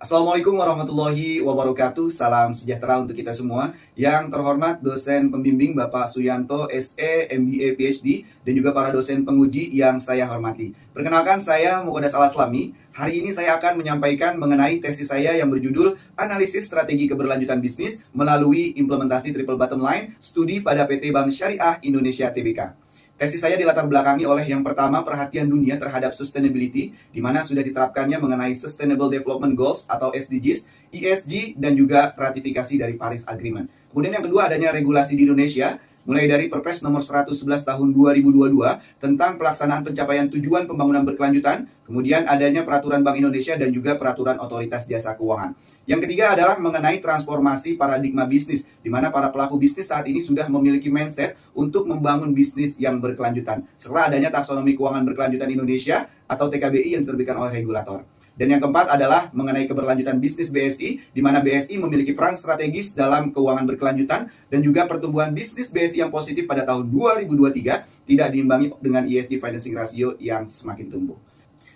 Assalamualaikum warahmatullahi wabarakatuh. Salam sejahtera untuk kita semua. Yang terhormat dosen pembimbing Bapak Suyanto SE, MBA, PhD, dan juga para dosen penguji yang saya hormati. Perkenalkan, saya Muqaddas Al-Aslami. Hari ini saya akan menyampaikan mengenai tesis saya yang berjudul Analisis Strategi Keberlanjutan Bisnis melalui Implementasi Triple Bottom Line Studi pada PT Bank Syariah Indonesia Tbk. Tesis saya dilatar belakangi oleh yang pertama, perhatian dunia terhadap sustainability, di mana sudah diterapkannya mengenai Sustainable Development Goals atau SDGs, ESG, dan juga ratifikasi dari Paris Agreement. Kemudian yang kedua, adanya regulasi di Indonesia, mulai dari Perpres nomor 111 tahun 2022 tentang pelaksanaan pencapaian tujuan pembangunan berkelanjutan, kemudian adanya peraturan Bank Indonesia dan juga peraturan Otoritas Jasa Keuangan. Yang ketiga adalah mengenai transformasi paradigma bisnis, di mana para pelaku bisnis saat ini sudah memiliki mindset untuk membangun bisnis yang berkelanjutan, setelah adanya taksonomi keuangan berkelanjutan Indonesia atau TKBI yang diterbitkan oleh regulator. Dan yang keempat adalah mengenai keberlanjutan bisnis BSI, di mana BSI memiliki peran strategis dalam keuangan berkelanjutan dan juga pertumbuhan bisnis BSI yang positif pada tahun 2023 tidak diimbangi dengan ESG financing ratio yang semakin tumbuh.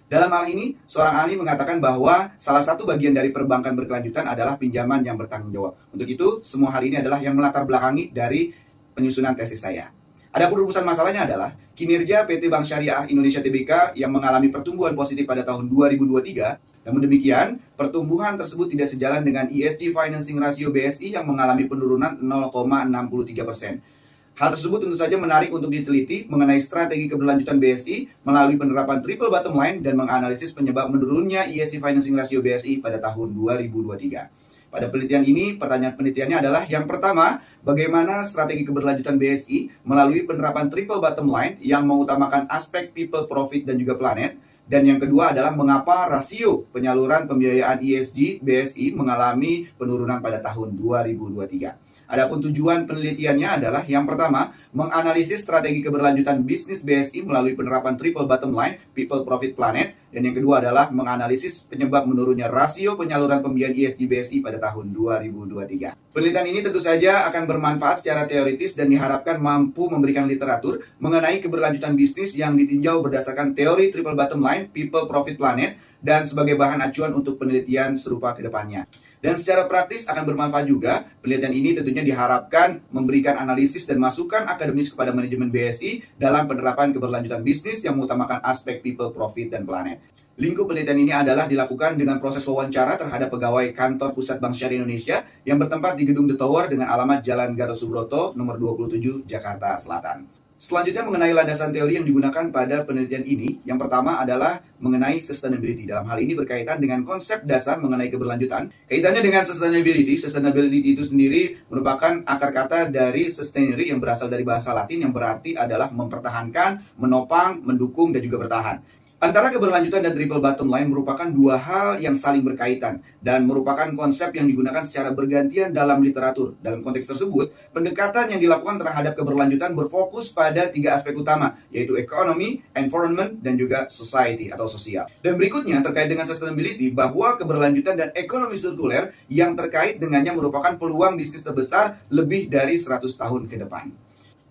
Dalam hal ini, seorang ahli mengatakan bahwa salah satu bagian dari perbankan berkelanjutan adalah pinjaman yang bertanggung jawab. Untuk itu, semua hal ini adalah yang melatar belakangi dari penyusunan tesis saya. Adapun rumusan masalahnya adalah kinerja PT Bank Syariah Indonesia Tbk yang mengalami pertumbuhan positif pada tahun 2023. Namun demikian, pertumbuhan tersebut tidak sejalan dengan ESG financing ratio BSI yang mengalami penurunan 0,63%. Hal tersebut tentu saja menarik untuk diteliti mengenai strategi keberlanjutan BSI melalui penerapan triple bottom line dan menganalisis penyebab menurunnya ESG financing ratio BSI pada tahun 2023. Pada penelitian ini, pertanyaan penelitiannya adalah yang pertama, bagaimana strategi keberlanjutan BSI melalui penerapan triple bottom line yang mengutamakan aspek people, profit, dan juga planet. Dan yang kedua adalah mengapa rasio penyaluran pembiayaan ESG BSI mengalami penurunan pada tahun 2023. Adapun tujuan penelitiannya adalah yang pertama, menganalisis strategi keberlanjutan bisnis BSI melalui penerapan triple bottom line, people, profit, planet. Dan yang kedua adalah menganalisis penyebab menurunnya rasio penyaluran pembiayaan ESG BSI pada tahun 2023. Penelitian ini tentu saja akan bermanfaat secara teoritis dan diharapkan mampu memberikan literatur mengenai keberlanjutan bisnis yang ditinjau berdasarkan teori triple bottom line, people, profit, planet, dan sebagai bahan acuan untuk penelitian serupa ke depannya. Dan secara praktis akan bermanfaat juga. Penelitian ini tentunya diharapkan memberikan analisis dan masukan akademis kepada manajemen BSI dalam penerapan keberlanjutan bisnis yang mengutamakan aspek people, profit, dan planet. Lingkup penelitian ini adalah dilakukan dengan proses wawancara terhadap pegawai kantor pusat Bank Syariah Indonesia yang bertempat di Gedung The Tower dengan alamat Jalan Gatot Subroto, nomor 27, Jakarta Selatan. Selanjutnya mengenai landasan teori yang digunakan pada penelitian ini, yang pertama adalah mengenai sustainability. Dalam hal ini berkaitan dengan konsep dasar mengenai keberlanjutan. Kaitannya dengan sustainability itu sendiri merupakan akar kata dari sustainere yang berasal dari bahasa Latin yang berarti adalah mempertahankan, menopang, mendukung, dan juga bertahan. Antara keberlanjutan dan triple bottom line merupakan dua hal yang saling berkaitan dan merupakan konsep yang digunakan secara bergantian dalam literatur. Dalam konteks tersebut, pendekatan yang dilakukan terhadap keberlanjutan berfokus pada tiga aspek utama, yaitu ekonomi, environment, dan juga society atau sosial. Dan berikutnya terkait dengan sustainability, bahwa keberlanjutan dan ekonomi sirkuler yang terkait dengannya merupakan peluang bisnis terbesar lebih dari 100 tahun ke depan.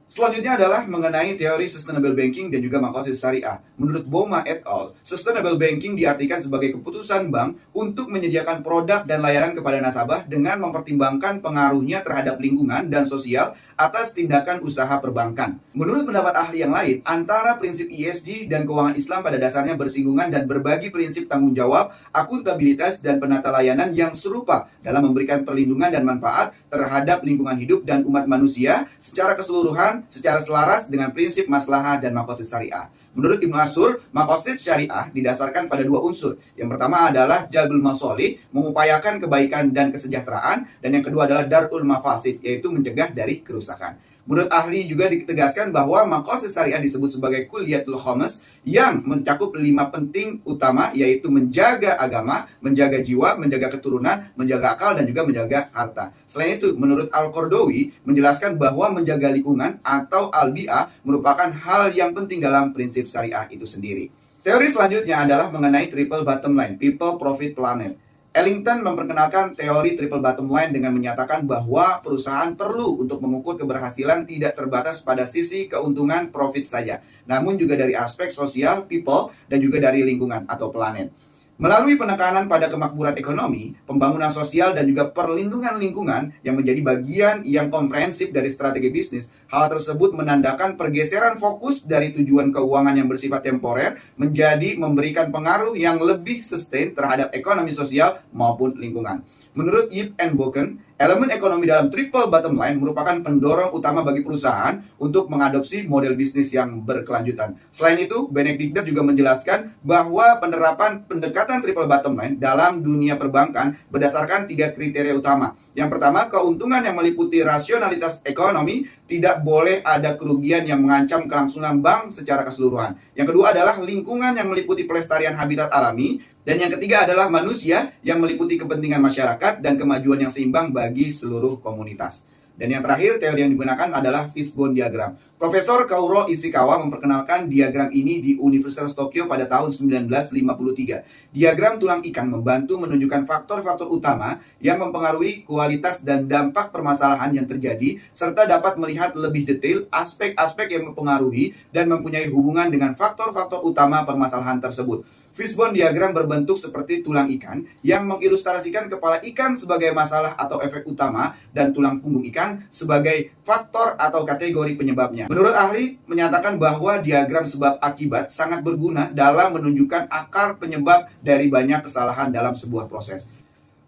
Selanjutnya adalah mengenai teori sustainable banking dan juga makosid syariah. Menurut Boma et al., sustainable banking diartikan sebagai keputusan bank untuk menyediakan produk dan layanan kepada nasabah dengan mempertimbangkan pengaruhnya terhadap lingkungan dan sosial atas tindakan usaha perbankan. Menurut pendapat ahli yang lain, antara prinsip ESG dan keuangan Islam pada dasarnya bersinggungan dan berbagi prinsip tanggung jawab, akuntabilitas, dan penata layanan yang serupa dalam memberikan perlindungan dan manfaat terhadap lingkungan hidup dan umat manusia secara keseluruhan, secara selaras dengan prinsip maslahah dan maqasid syariah. Menurut Ibnu Ashur, maqasid syariah didasarkan pada dua unsur. Yang pertama adalah jalbul masolih, mengupayakan kebaikan dan kesejahteraan, dan yang kedua adalah darul mafasid, yaitu mencegah dari kerusakan. Menurut ahli juga ditegaskan bahwa maqasid syariah disebut sebagai kulliyatul khamas yang mencakup 5 penting utama, yaitu menjaga agama, menjaga jiwa, menjaga keturunan, menjaga akal, dan juga menjaga harta. Selain itu, menurut Al-Qardawi menjelaskan bahwa menjaga lingkungan atau al-bi'ah merupakan hal yang penting dalam prinsip syariah itu sendiri. Teori selanjutnya adalah mengenai triple bottom line, people, profit, planet. Ellington memperkenalkan teori triple bottom line dengan menyatakan bahwa perusahaan perlu untuk mengukur keberhasilan tidak terbatas pada sisi keuntungan profit saja, namun juga dari aspek sosial, people, dan juga dari lingkungan atau planet. Melalui penekanan pada kemakmuran ekonomi, pembangunan sosial, dan juga perlindungan lingkungan yang menjadi bagian yang komprehensif dari strategi bisnis, hal tersebut menandakan pergeseran fokus dari tujuan keuangan yang bersifat temporer menjadi memberikan pengaruh yang lebih sustain terhadap ekonomi sosial maupun lingkungan. Menurut Yip and Boken, elemen ekonomi dalam triple bottom line merupakan pendorong utama bagi perusahaan untuk mengadopsi model bisnis yang berkelanjutan. Selain itu, Benedict juga menjelaskan bahwa penerapan pendekatan triple bottom line dalam dunia perbankan berdasarkan 3 kriteria utama. Yang pertama, keuntungan yang meliputi rasionalitas ekonomi, tidak boleh ada kerugian yang mengancam kelangsungan bank secara keseluruhan. Yang kedua adalah lingkungan yang meliputi pelestarian habitat alami. Dan yang ketiga adalah manusia yang meliputi kepentingan masyarakat dan kemajuan yang seimbang bagi seluruh komunitas. Dan yang terakhir, teori yang digunakan adalah Fishbone Diagram. Profesor Kaoru Ishikawa memperkenalkan diagram ini di Universitas Tokyo pada tahun 1953. Diagram tulang ikan membantu menunjukkan faktor-faktor utama yang mempengaruhi kualitas dan dampak permasalahan yang terjadi, serta dapat melihat lebih detail aspek-aspek yang mempengaruhi dan mempunyai hubungan dengan faktor-faktor utama permasalahan tersebut. Fishbone Diagram berbentuk seperti tulang ikan yang mengilustrasikan kepala ikan sebagai masalah atau efek utama dan tulang punggung ikan sebagai faktor atau kategori penyebabnya. Menurut ahli, menyatakan bahwa diagram sebab akibat sangat berguna dalam menunjukkan akar penyebab dari banyak kesalahan dalam sebuah proses.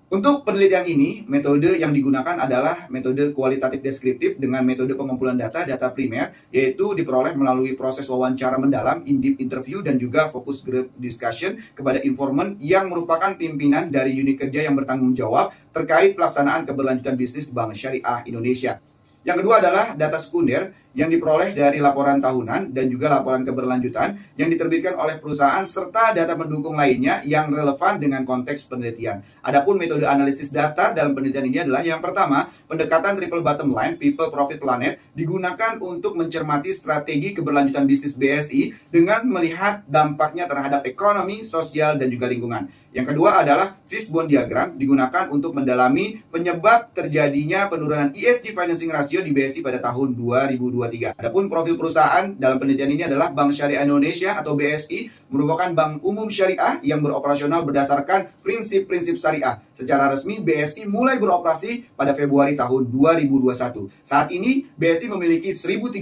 Untuk penelitian ini, metode yang digunakan adalah metode kualitatif deskriptif dengan metode pengumpulan data primer, yaitu diperoleh melalui proses wawancara mendalam, in-depth interview, dan juga focus group discussion kepada informan yang merupakan pimpinan dari unit kerja yang bertanggung jawab terkait pelaksanaan keberlanjutan bisnis Bank Syariah Indonesia. Yang kedua adalah data sekunder yang diperoleh dari laporan tahunan dan juga laporan keberlanjutan yang diterbitkan oleh perusahaan serta data pendukung lainnya yang relevan dengan konteks penelitian. Adapun metode analisis data dalam penelitian ini adalah yang pertama, pendekatan triple bottom line, people, profit, planet digunakan untuk mencermati strategi keberlanjutan bisnis BSI dengan melihat dampaknya terhadap ekonomi, sosial, dan juga lingkungan. Yang kedua adalah Fishbone Diagram digunakan untuk mendalami penyebab terjadinya penurunan ESG financing ratio di BSI pada tahun 2023. Adapun profil perusahaan dalam penelitian ini adalah Bank Syariah Indonesia atau BSI merupakan bank umum syariah yang beroperasional berdasarkan prinsip-prinsip syariah. Secara resmi BSI mulai beroperasi pada Februari tahun 2021. Saat ini BSI memiliki 1039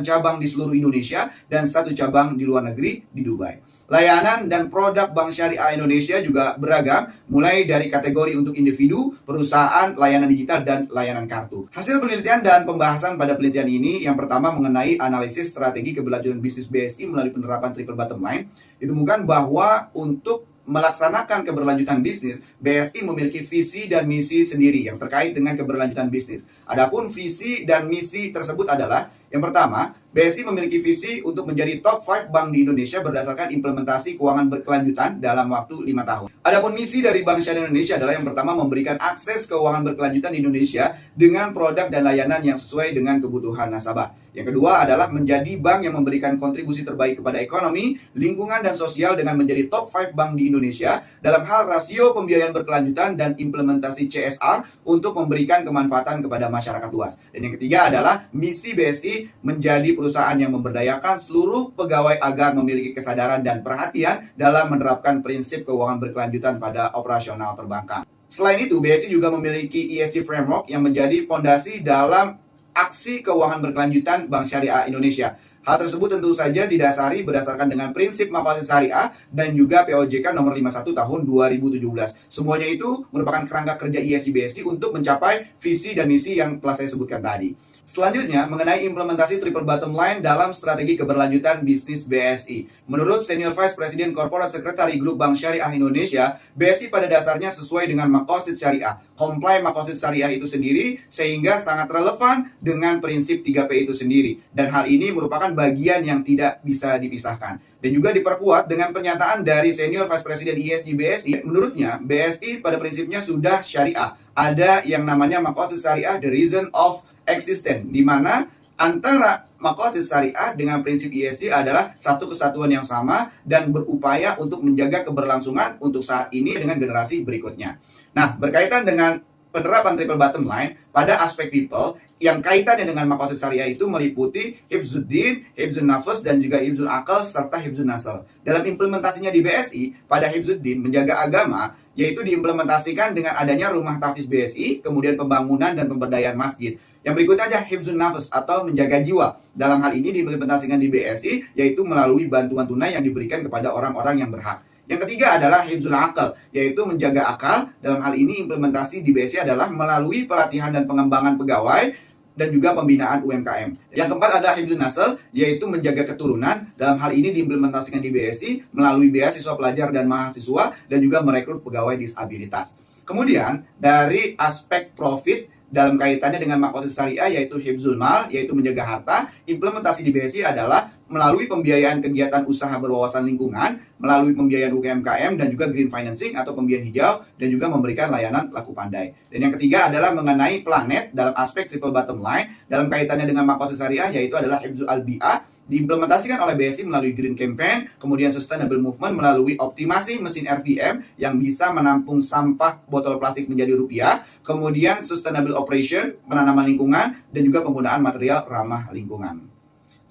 cabang di seluruh Indonesia dan 1 cabang di luar negeri di Dubai. Layanan dan produk Bank Syariah Indonesia juga beragam, mulai dari kategori untuk individu, perusahaan, layanan digital, dan layanan kartu. Hasil penelitian dan pembahasan pada penelitian ini, yang pertama mengenai analisis strategi keberlanjutan bisnis BSI melalui penerapan triple bottom line, ditemukan bahwa untuk melaksanakan keberlanjutan bisnis, BSI memiliki visi dan misi sendiri yang terkait dengan keberlanjutan bisnis. Adapun visi dan misi tersebut adalah yang pertama, BSI memiliki visi untuk menjadi top 5 bank di Indonesia berdasarkan implementasi keuangan berkelanjutan dalam waktu 5 tahun. Adapun misi dari Bank Syariah Indonesia adalah yang pertama memberikan akses keuangan berkelanjutan di Indonesia dengan produk dan layanan yang sesuai dengan kebutuhan nasabah. Yang kedua adalah menjadi bank yang memberikan kontribusi terbaik kepada ekonomi, lingkungan, dan sosial dengan menjadi top 5 bank di Indonesia dalam hal rasio pembiayaan berkelanjutan dan implementasi CSR untuk memberikan kemanfaatan kepada masyarakat luas. Dan yang ketiga adalah misi BSI menjadi perusahaan yang memberdayakan seluruh pegawai agar memiliki kesadaran dan perhatian dalam menerapkan prinsip keuangan berkelanjutan pada operasional perbankan. Selain itu, BSI juga memiliki ESG framework yang menjadi fondasi dalam aksi keuangan berkelanjutan Bank Syariah Indonesia. Hal tersebut tentu saja didasari berdasarkan dengan prinsip maqasid syariah dan juga POJK nomor 51 tahun 2017. Semuanya itu merupakan kerangka kerja ESG BSI untuk mencapai visi dan misi yang telah saya sebutkan tadi. Selanjutnya, mengenai implementasi triple bottom line dalam strategi keberlanjutan bisnis BSI. Menurut Senior Vice President Corporate Secretary Grup Bank Syariah Indonesia, BSI pada dasarnya sesuai dengan maqasid syariah. Comply maqasid syariah itu sendiri sehingga sangat relevan dengan prinsip 3P itu sendiri. Dan hal ini merupakan bagian yang tidak bisa dipisahkan. Dan juga diperkuat dengan pernyataan dari Senior Vice President ESG BSI. Menurutnya, BSI pada prinsipnya sudah syariah. Ada yang namanya maqasid syariah, the reason of existence, di mana antara maqasid syariah dengan prinsip ESG adalah satu kesatuan yang sama dan berupaya untuk menjaga keberlangsungan untuk saat ini dengan generasi berikutnya. Nah, berkaitan dengan penerapan triple bottom line pada aspek people, yang kaitannya dengan maqasid syariah itu meliputi hifzuddin, hifzun nafas, dan juga hifzul akal serta hifzun nasl. Dalam implementasinya di BSI, pada hifzuddin menjaga agama, yaitu diimplementasikan dengan adanya rumah tahfiz BSI, kemudian pembangunan dan pemberdayaan masjid. Yang berikutnya ada hifzun nafas atau menjaga jiwa. Dalam hal ini diimplementasikan di BSI, yaitu melalui bantuan tunai yang diberikan kepada orang-orang yang berhak. Yang ketiga adalah hifzul akal, yaitu menjaga akal. Dalam hal ini implementasi di BSI adalah melalui pelatihan dan pengembangan pegawai dan juga pembinaan UMKM. Yang keempat ada hifzun nasl, yaitu menjaga keturunan. Dalam hal ini diimplementasikan di BSI melalui beasiswa pelajar dan mahasiswa dan juga merekrut pegawai disabilitas. Kemudian dari aspek profit dalam kaitannya dengan maqasid syariah, yaitu hifzul mal, yaitu menjaga harta, implementasi di BSI adalah melalui pembiayaan kegiatan usaha berwawasan lingkungan, melalui pembiayaan UMKM dan juga green financing atau pembiayaan hijau, dan juga memberikan layanan laku pandai. Dan yang ketiga adalah mengenai planet dalam aspek triple bottom line dalam kaitannya dengan maqasid syariah, yaitu adalah hifzul al-bi'ah, diimplementasikan oleh BSI melalui Green Campaign, kemudian Sustainable Movement melalui optimasi mesin RVM yang bisa menampung sampah botol plastik menjadi rupiah, kemudian Sustainable Operation, penanaman lingkungan, dan juga penggunaan material ramah lingkungan.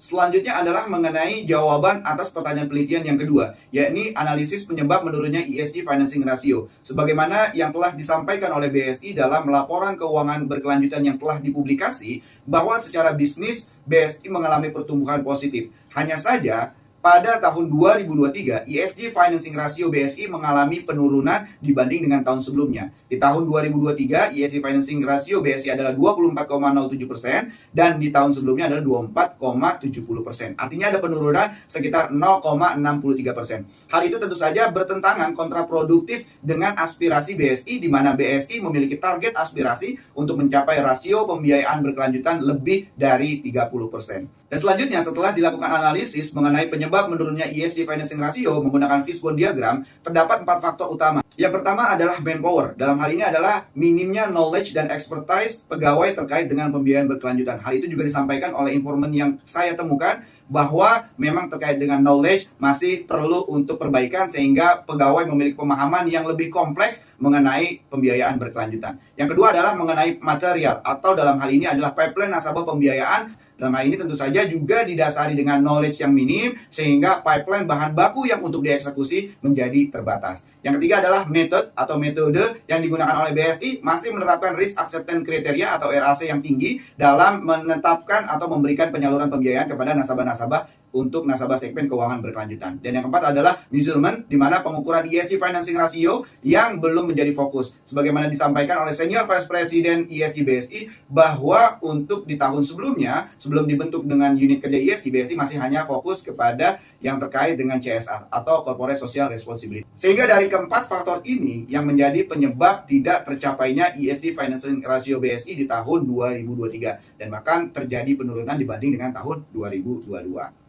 Selanjutnya adalah mengenai jawaban atas pertanyaan penelitian yang kedua, yakni analisis penyebab menurunnya ESG Financing Ratio. Sebagaimana yang telah disampaikan oleh BSI dalam laporan keuangan berkelanjutan yang telah dipublikasi, bahwa secara bisnis BSI mengalami pertumbuhan positif. Hanya saja, pada tahun 2023, ESG Financing Ratio BSI mengalami penurunan dibanding dengan tahun sebelumnya. Di tahun 2023, ESG Financing Ratio BSI adalah 24,07% dan di tahun sebelumnya adalah 24,70%. Artinya ada penurunan sekitar 0,63%. Hal itu tentu saja bertentangan kontraproduktif dengan aspirasi BSI, di mana BSI memiliki target aspirasi untuk mencapai rasio pembiayaan berkelanjutan lebih dari 30%. Dan selanjutnya, setelah dilakukan analisis mengenai penyebab menurunnya ESG Financing Ratio menggunakan fishbone diagram, terdapat 4 faktor utama. Yang pertama adalah manpower. Dalam hal ini adalah minimnya knowledge dan expertise pegawai terkait dengan pembiayaan berkelanjutan. Hal itu juga disampaikan oleh informan yang saya temukan, bahwa memang terkait dengan knowledge masih perlu untuk perbaikan sehingga pegawai memiliki pemahaman yang lebih kompleks mengenai pembiayaan berkelanjutan. Yang kedua adalah mengenai material, atau dalam hal ini adalah pipeline nasabah pembiayaan. Dalam hal ini tentu saja juga didasari dengan knowledge yang minim, sehingga pipeline bahan baku yang untuk dieksekusi menjadi terbatas. Yang ketiga adalah method atau metode yang digunakan oleh BSI masih menerapkan risk acceptance criteria atau RAC yang tinggi dalam menetapkan atau memberikan penyaluran pembiayaan kepada nasabah-nasabah untuk nasabah segmen keuangan berkelanjutan. Dan yang keempat adalah measurement, di mana pengukuran ESG Financing Ratio yang belum menjadi fokus. Sebagaimana disampaikan oleh Senior Vice President ESG BSI, bahwa untuk di tahun sebelumnya, sebelum dibentuk dengan unit kerja ESG, BSI masih hanya fokus kepada yang terkait dengan CSR atau Corporate Social Responsibility. Sehingga dari keempat faktor ini yang menjadi penyebab tidak tercapainya ESG Financing Ratio BSI di tahun 2023, dan bahkan terjadi penurunan dibanding dengan tahun 2022.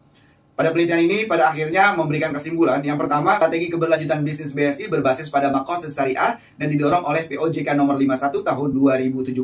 Pada penelitian ini pada akhirnya memberikan kesimpulan. Yang pertama, strategi keberlanjutan bisnis BSI berbasis pada maqasid syariah dan didorong oleh POJK nomor 51 tahun 2017.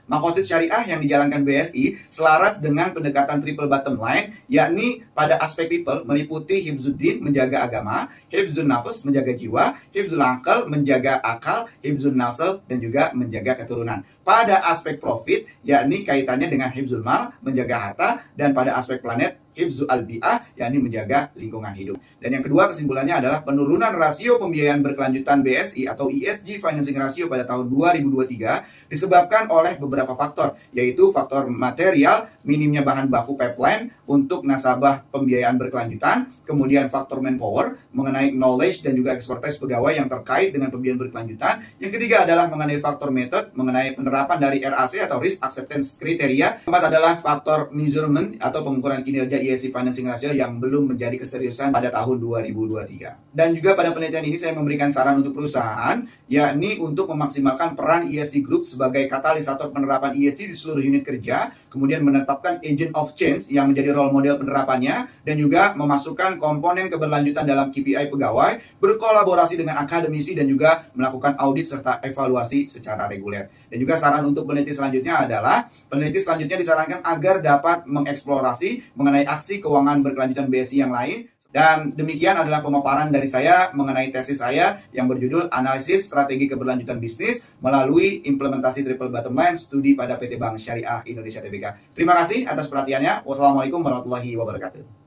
Maqasid syariah yang dijalankan BSI selaras dengan pendekatan triple bottom line, yakni pada aspek people meliputi hifzuddin menjaga agama, hifzun nafas menjaga jiwa, hifzul akal menjaga akal, hifzun nasl dan juga menjaga keturunan. Pada aspek profit, yakni kaitannya dengan hifzul mal menjaga harta, dan pada aspek planet hifzul al-bi'ah, yakni menjaga lingkungan hidup. Dan yang kedua kesimpulannya adalah penurunan rasio pembiayaan berkelanjutan BSI atau ESG Financing Ratio pada tahun 2023 disebabkan oleh beberapa faktor, yaitu faktor material, minimnya bahan baku pipeline untuk nasabah pembiayaan berkelanjutan, kemudian faktor manpower mengenai knowledge dan juga expertise pegawai yang terkait dengan pembiayaan berkelanjutan. Yang ketiga adalah mengenai faktor method mengenai penerapan dari RAC atau Risk Acceptance Criteria. Keempat adalah faktor measurement atau pengukuran kinerja ESG Financing Ratio yang belum menjadi keseriusan pada tahun 2023. Dan juga pada penelitian ini saya memberikan saran untuk perusahaan, yakni untuk memaksimalkan peran ESG Group sebagai katalisator penerapan ESG di seluruh unit kerja, kemudian menetapkan agent of change yang menjadi role model penerapannya, dan juga memasukkan komponen keberlanjutan dalam KPI pegawai, berkolaborasi dengan akademisi, dan juga melakukan audit serta evaluasi secara reguler. Dan juga saran untuk peneliti selanjutnya adalah, peneliti selanjutnya disarankan agar dapat mengeksplorasi mengenai aksi keuangan berkelanjutan BSI yang lain. Dan demikian adalah pemaparan dari saya mengenai tesis saya yang berjudul Analisis Strategi Keberlanjutan Bisnis melalui Implementasi Triple Bottom Line Studi pada PT Bank Syariah Indonesia Tbk. Terima kasih atas perhatiannya. Wassalamualaikum warahmatullahi wabarakatuh.